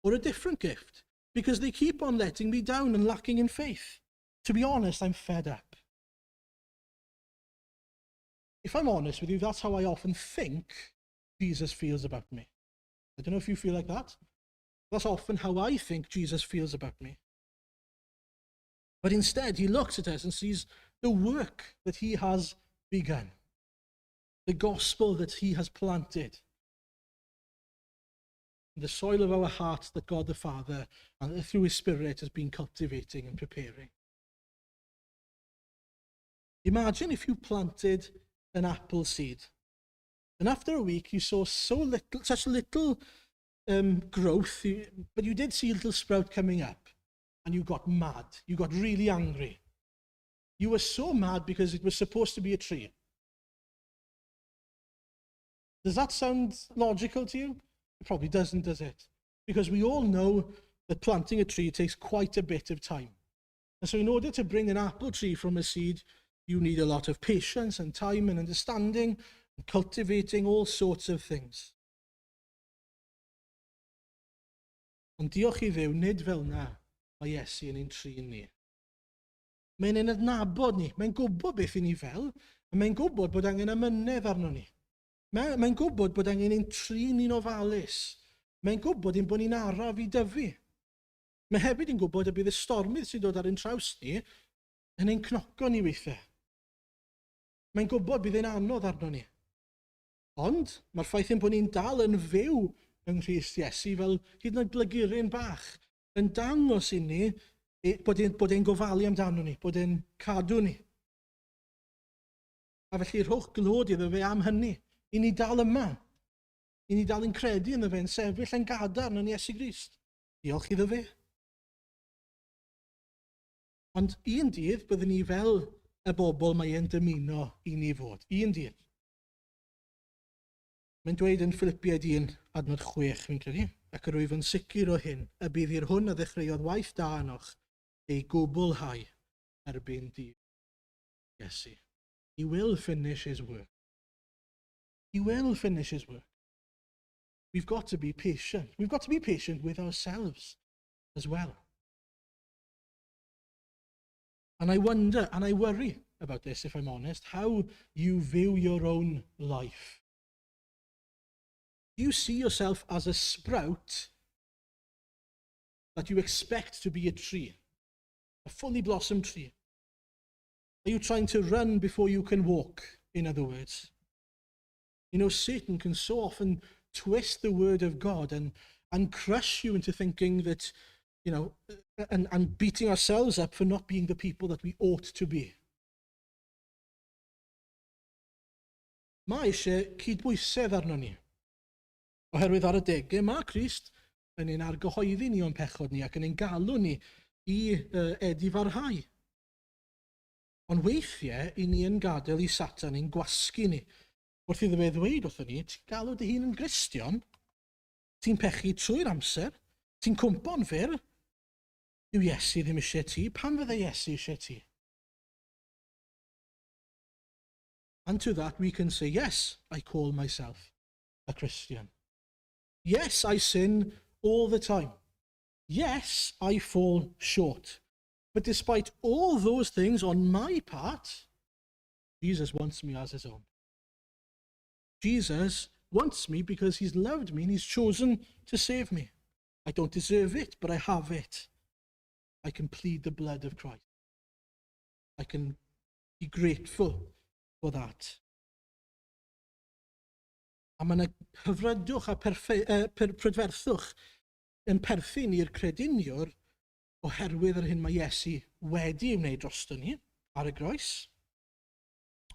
Or a different gift? Because they keep on letting me down and lacking in faith. To be honest, I'm fed up. If I'm honest with you, that's how I often think Jesus feels about me. I don't know if you feel like that. That's often how I think Jesus feels about me. But instead, he looks at us and sees the work that he has begun, the gospel that he has planted, the soil of our hearts that God the Father, and through his Spirit, has been cultivating and preparing. Imagine if you planted an apple seed, and after a week you saw such little growth, but you did see a little sprout coming up, and you got mad. You got really angry. You were so mad because it was supposed to be a tree. Does that sound logical to you? It probably doesn't, does it? Because we all know that planting a tree takes quite a bit of time. And so in order to bring an apple tree from a seed, you need a lot of patience and time and understanding and cultivating all sorts of things. Ond diolch I Dduw, nid fel na mae Iesu yn ein trin ni. Mae'n ein adnabod ni. Mae'n gwybod beth i ni fel, a mae'n gwybod bod angen amynedd arno ni. Mae'n gwybod bod angen ein trin ni'n ofalus. Mae'n gwybod ein bod ni'n araf I dyfu. Mae hefyd yn gwybod y bydd y stormydd sy'n dod ar ein traws ni yn ein cnoco ni weithiau. Mae'n gwybod bydd ein anodd arno ni. Ond mae'r ffaith ein bod ni'n dal yn fyw yng Nghrist Iesu fel hyd yn oed blyguryn bach yn dangos I ni bod e'n gofalu amdano ni, bod e'n cadw ni. A felly rhowch glod iddo fe am hynny. I ni dal yma. I ni dal yn credu ynddo fe'n sefyll yn gadarn yn Iesu Grist. Diolch iddo fe. Ond un dydd byddwn ni fel y bobl mae e'n dymuno I ni fod. Un dydd. Mae'n dweud yn Ffilipiaid 1, adnod 6, fi'n credu, ac yr wyf yn sicr o hyn, y bydd i'r hwn a ddechreuodd waith da anoch ei gwblhau erbyn dydd Iesu. He will finish his work. He will finish his work. We've got to be patient. We've got to be patient with ourselves as well. And I wonder, and I worry about this, if I'm honest, how you view your own life. Do you see yourself as a sprout that you expect to be a tree, a fully blossomed tree? Are you trying to run before you can walk, in other words? You know, Satan can so often twist the word of God and crush you into thinking that, you know, and beating ourselves up for not being the people that we ought to be. Mae eisiau cydbwysedd arno ni. Oherwydd ar y degau, mae Crist yn ein argyhoeddi ni o'n pechod ni ac yn ein galw ni I edifarhau. Ond weithiau, I ni yn gadael I Satan ein gwasgu ni. Wrth iddo fe ddweud wrthyn ni, ti'n galw dy hun yn Gristion, ti'n pechu trwy'r amser, ti'n cwmpo'n fyr, yw Iesu ddim eisiau ti, pam fydde Iesu eisiau ti? And to that we can say, yes, I call myself a Christian. Yes, I sin all the time. Yes, I fall short. But despite all those things on my part, Jesus wants me as his own. Jesus wants me because he's loved me and he's chosen to save me. I don't deserve it, but I have it. I can plead the blood of Christ. I can be grateful for that. A mae yna hyfrydwch a prydferthwch yn perthyn i'r crediniwr oherwydd yr hyn mae Iesu wedi wneud drosto ni ar y groes,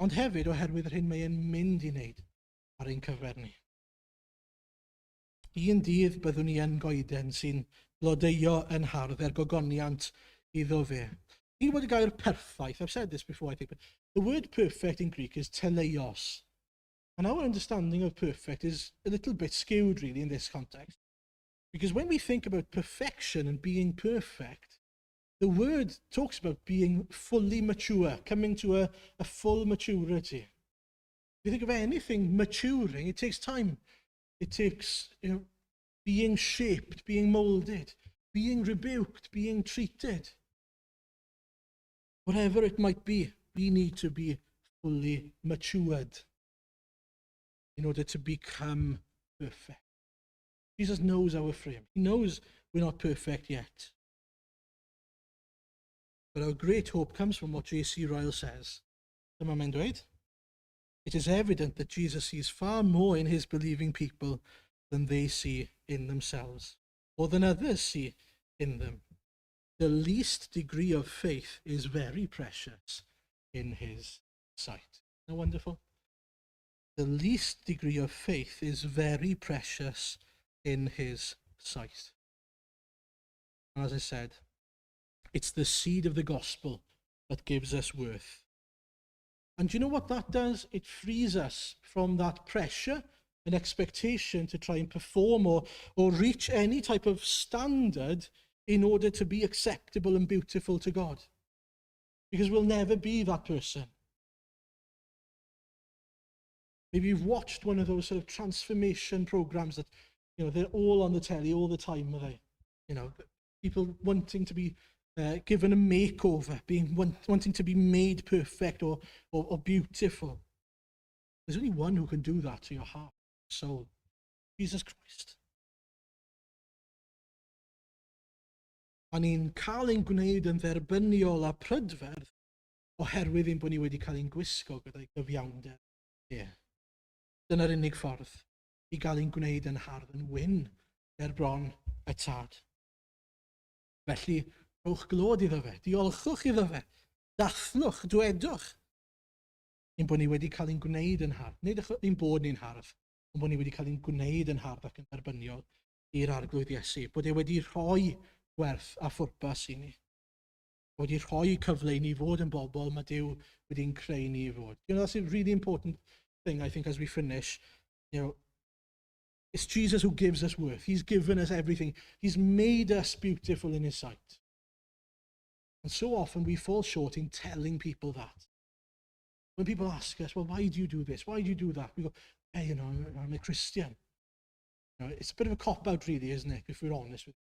ond hefyd oherwydd yr hyn mae e'n mynd I wneud ar ein cyfer ni. Un dydd byddwn ni yn goeden sy'n blodeuo yn hardd gogoniant iddo fe. Ti'n gwybod y gair perffaith? I've said this before, I think, but the word perfect in Greek is teleios. And our understanding of perfect is a little bit skewed, really, in this context. Because when we think about perfection and being perfect, the word talks about being fully mature, coming to a full maturity. If you think of anything maturing, it takes time. It takes, being shaped, being molded, being rebuked, being treated. Whatever it might be, we need to be fully matured in order to become perfect. Jesus knows our frame. He knows we're not perfect yet. But our great hope comes from what J.C. Ryle says. Dyma mae'n dweud, it is evident that Jesus sees far more in his believing people than they see in themselves, or than others see in them. The least degree of faith is very precious in his sight. Isn't that wonderful? The least degree of faith is very precious in his sight. And as I said, it's the seed of the gospel that gives us worth. And do you know what that does? It frees us from that pressure an expectation to try and perform or reach any type of standard in order to be acceptable and beautiful to God. Because we'll never be that person. Maybe you've watched one of those sort of transformation programs that, they're all on the telly all the time, are they? People wanting to be given a makeover, wanting to be made perfect or beautiful. There's only one who can do that to your heart, soul, Jesus Christ. A ni'n cael ein gwneud yn dderbyniol a prydferth oherwydd ein bod ni wedi cael ein gwisgo gyda'i gyfiawnder. Dyna'r unig ffordd i gael ein gwneud yn hardd yn wyn bron y tad. Felly, rhowch glod iddo fe, diolchwch iddo fe, dathlwch, dwedwch, ein bod ni wedi cael ein gwneud yn hardd. Nid ein bod ni'n hardd, ond bod ni wedi cael ein gwneud yn hardd ac yn dderbyniol i'r arglwydd Iesu. Bod e wedi rhoi gwerth a phwrpas i ni. Bod wedi rhoi cyfle i ni fod yn bobl mae Duw wedi'n creu ni i fod. That's a really important thing, I think, as we finish. It's Jesus who gives us worth. He's given us everything. He's made us beautiful in his sight. And so often we fall short in telling people that. When people ask us, well, why do you do this? Why do you do that? We go, hey, I'm a Christian. It's a bit of a cop-out, really, isn't it, if we're honest with you.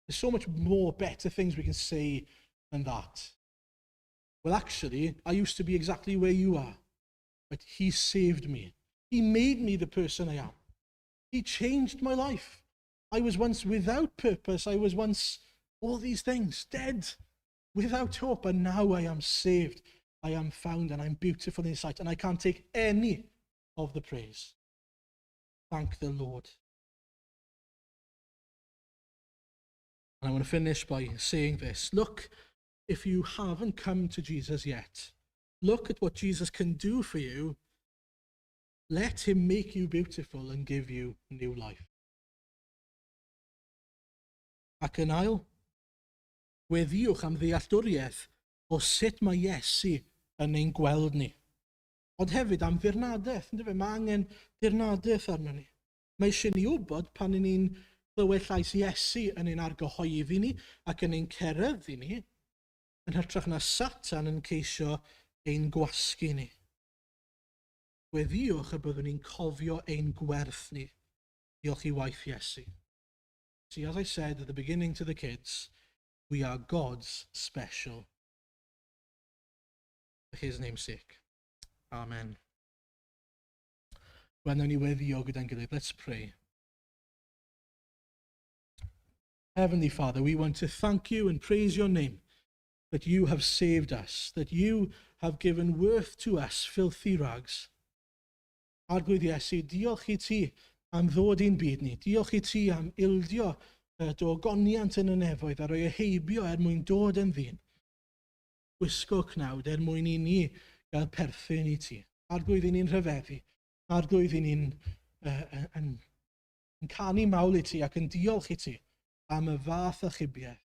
There's so much more better things we can say than that. Well, actually, I used to be exactly where you are, but he saved me. He made me the person I am. He changed my life. I was once without purpose. I was once all these things, dead, without hope, and now I am saved. I am found, and I'm beautiful in his sight, and I can't take any of the praise. Thank the Lord. And I want to finish by saying this. Look, if you haven't come to Jesus yet, look at what Jesus can do for you. Let him make you beautiful and give you new life. Ac yn ail, weddiwch am ddealltwriaeth o sut mae Iesu yn ein gweld ni. Ond hefyd am ddirnadaeth, ynddo fe? Mae angen dirnadaeth arno ni. Mae eisiau ni wybod pan ni'n clywed llais Iesu yn ein argyhoeddi ni ac yn ein cereddi ni, yn hytrach na Satan yn ceisio ein gwasgu ni. Weddiwch y byddwn ni'n cofio ein gwerth ni. Diolch i waith Iesu. See, as I said at the beginning to the kids, we are God's special. For his name's sake. Amen. Wel, nawn ni weddio gyda'n gilydd. Let's pray. Heavenly Father, we want to thank you and praise your name that you have saved us, that you have given worth to us, filthy rags. Arglwydd Iesu, diolch i ti am ddod i'n byd ni. Diolch i ti am ildio do goniant yn y nefoedd a roi y heibio mwyn dod yn ddyn. Wisgo cnawd mwyn i ni gael perthyn i ti. Arglwydd i ni'n rhyfeddu. Arglwydd i ni'n canu mawl i ti ac yn diolch i ti am y fath achubiaeth.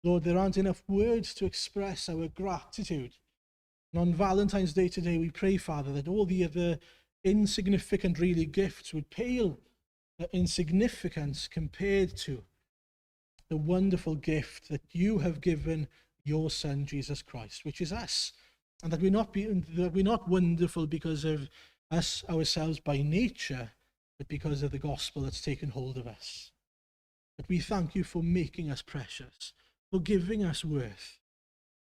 Lord, there aren't enough words to express our gratitude. And on Valentine's Day today, we pray, Father, that all the other insignificant, really, gifts would pale in significance compared to the wonderful gift that you have given your Son, Jesus Christ, which is us. And that we're not wonderful because of us ourselves by nature, but because of the gospel that's taken hold of us. But we thank you for making us precious, for giving us worth.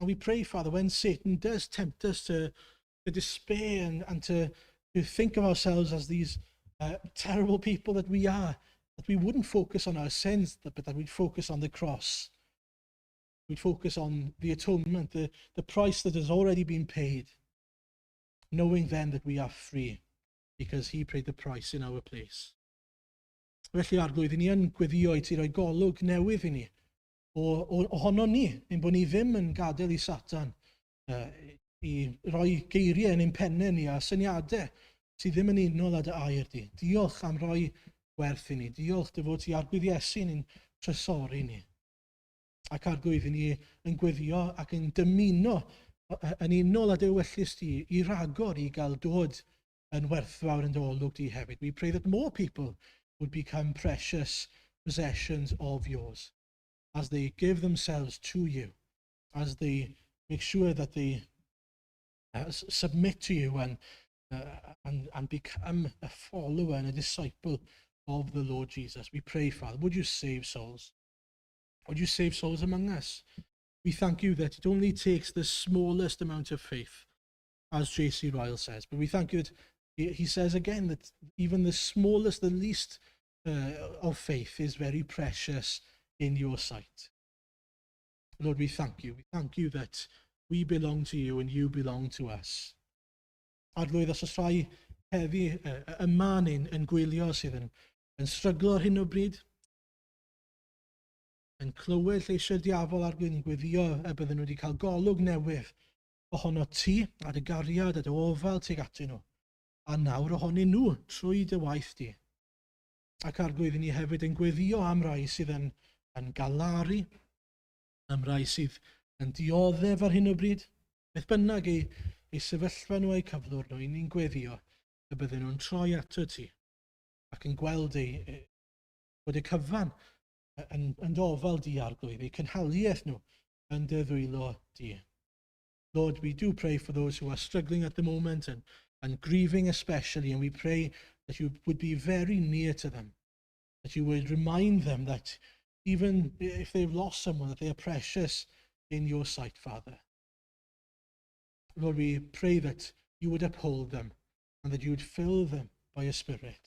And we pray, Father, when Satan does tempt us to despair and to think of ourselves as these terrible people that we are, that we wouldn't focus on our sins, but that we'd focus on the cross. We'd focus on the atonement, the price that has already been paid, knowing then that we are free because he paid the price in our place. Felly, Arglwydd, ni yn gweddio i ti roi golwg newydd i ni ohono ni, ein bod ni ddim yn gadael i Satan i roi geiriau yn ein pennau ni a syniadau sydd ddim yn unol â dy air di. Diolch am roi gwerth i ni. Diolch dy fod ti Arglwydd Iesu ni'n trysori ni. Ac Arglwydd i ni yn gweddio ac yn dymuno yn unol â dy ewyllys di i ragor i gael dod yn werthfawr yn dy olwg di hefyd. We pray that more people would become precious possessions of yours as they give themselves to you, as they make sure that they submit to you and become a follower and a disciple of the Lord Jesus. We pray, Father, would you save souls? Would you save souls among us? We thank you that it only takes the smallest amount of faith, as J.C. Ryle says, but we thank you that he says again that even the smallest, the least of faith is very precious in your sight. Lord, we thank you. We thank you that we belong to you and you belong to us. Arglwydd, os oes rhai heddi yma yn gwylio sydd yn stryglo ar hyn o bryd, yn clywed lleisiau'r diafol arglwydd yn gweddio y bydden nhw wedi cael golwg newydd ohono ti, a dy gariad, a dy ofal tuag atyn nhw, a nawr ohonyn nhw trwy dy waith di. Ac arglwydd ni hefyd yn gweddio am rai sydd yn galaru, am rai sydd yn dioddef ar hyn o bryd, beth bynnag eu sefyllfa nhw a'i cyflwr nhw, ni'n gweddio y bydden nhw'n troi ato ti ac yn gweld bod y cyfan yn ofal di arglwydd, eu cynhaliaeth nhw yn dy ddwylo di. Lord, we do pray for those who are struggling at the moment and grieving especially, and we pray that you would be very near to them, that you would remind them that even if they've lost someone, that they are precious in your sight, Father. Lord, we pray that you would uphold them and that you would fill them by your Spirit.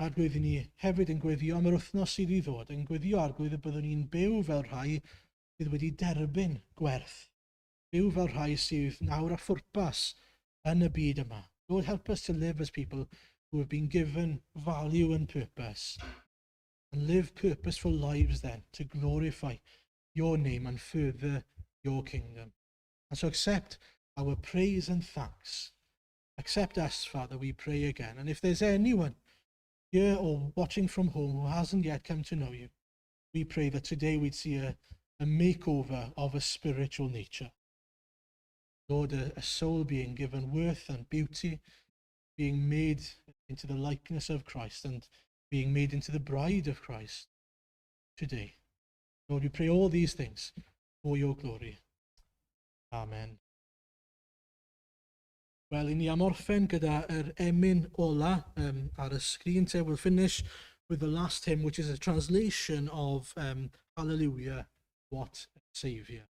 Arglwydd ni hefyd yn gweddio am yr wythnos sydd i ddod, yn gweddio arglwydd y byddwn ni'n byw fel rhai sydd wedi derbyn gwerth, byw fel rhai sydd nawr â phwrpas yn y byd yma. Lord, help us to live as people who have been given value and purpose, and live purposeful lives then to glorify your name and further your kingdom. And so accept our praise and thanks. Accept us, Father, we pray again. And if there's anyone here or watching from home who hasn't yet come to know you, we pray that today we'd see a makeover of a spiritual nature. Lord, a soul being given worth and beauty, being made into the likeness of Christ and being made into the bride of Christ today. Lord, we pray all these things for your glory. Amen. Wel, i ni am orffen gyda emyn ola ar y sgrin te. We'll finish with the last hymn, which is a translation of Hallelujah, What a Saviour.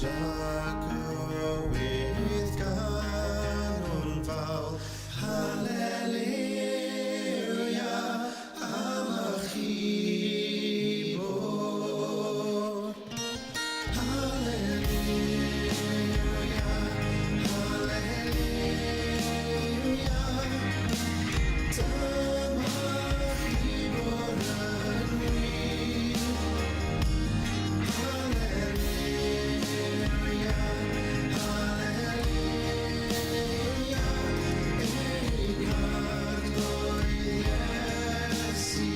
With gallwn fawr, Hallelujah, am chi bod. Hallelujah, Hallelujah, dyma chi bod yn wir. Hallelujah, Hallelujah, ein arglwydd Iesu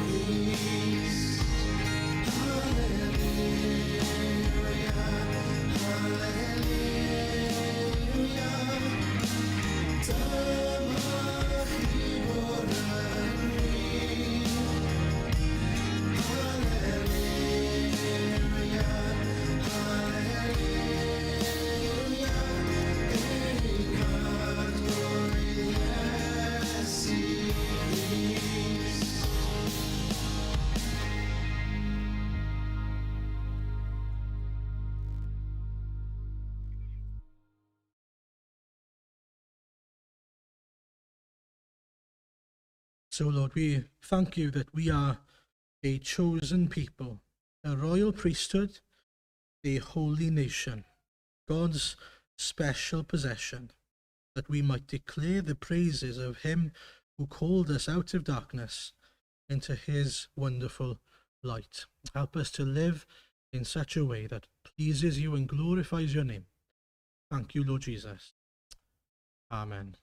Grist. Hallelujah, Hallelujah, dyma chi bod yn wir. Hallelujah, Hallelujah, ein arglwydd Iesu Grist. So, Lord, we thank you that we are a chosen people, a royal priesthood, a holy nation, God's special possession, that we might declare the praises of him who called us out of darkness into his wonderful light. Help us to live in such a way that pleases you and glorifies your name. Thank you, Lord Jesus. Amen.